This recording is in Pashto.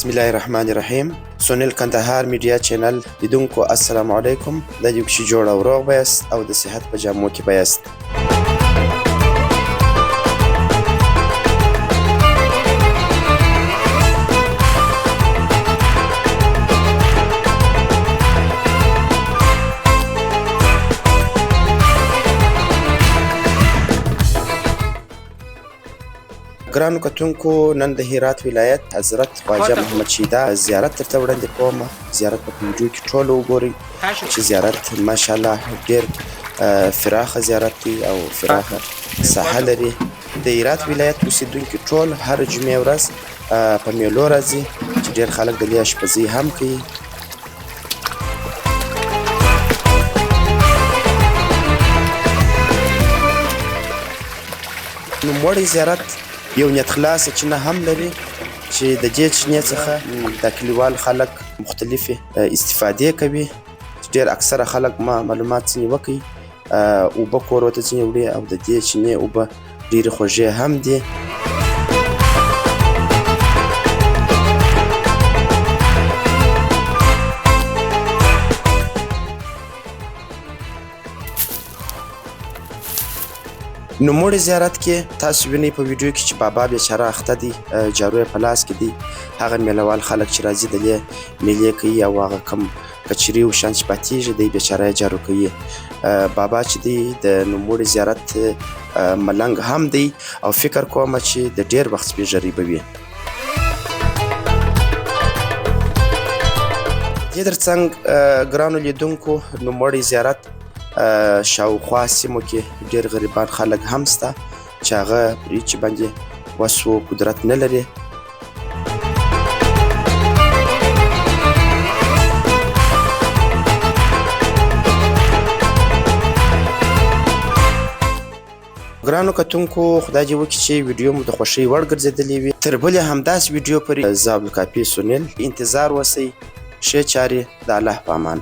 بسم الله الرحمن الرحیم. سونیل کندهار میډیا چینل لیدونکو السلام علیکم. د دې کښې جوړ او روغ بیاست او د صحت په جامو کې بیاست. ګرانو کتونکو، نن د هرات ولایت حضرت خواجه محمد شیدا زیارت درته وړاندې کوم. زیارت په ویډیو کې ټول وګورئ چې زیارت ماشاءالله ډېر فراخه زیارت دی او فراخه ساحه لري. د هرات ولایت اوسېدونکي ټول هر جمعې ورځ په میلو راځي چې ډېر خلک د دې اشپزي هم کوي. نوموړی زیارت یو نیت خلاصه چینه هم لري چې د دې چینې څخه د کلیوال خلک مختلفې استفادې کوي. ډېر اکثره خلک معلومات ځینې وکوي، اوبه کورو ته ځینې وړي او د دې چینې اوبه ډېرې خوږې هم دي. نوموړي زیارت کې تاسو وینئ په ویډیو کې چې بابا بیچاره اخته دی، جارو یې په لاس کې دی. هغه میله وال خلک چې راځي د دې میلې کوي او هغه کم کچري او شیان چې پاتېږي دی بیچاره یې جارو کوي. بابا چې دی د نوموړي زیارت ملنګ هم دی او فکر کوم چې د ډېر وخت سپېژري به وي. دې ترڅنګ ګرانو لیدونکو، نوموړی زیارت شاوخوا سیمو کې ډېر غریبان خلک هم شته چې هغه پرې چې باندې وس و قدرت نه لري. ګرانو کتونکو، خدای دې وکړي چې ویډیو مو د خوښۍ وړ ګرځېدلې وي. تر بلې همداسې ویډیو پورې زه عبدالکافي سونیل انتظار اوسئ. ښې چارې د الله په امان.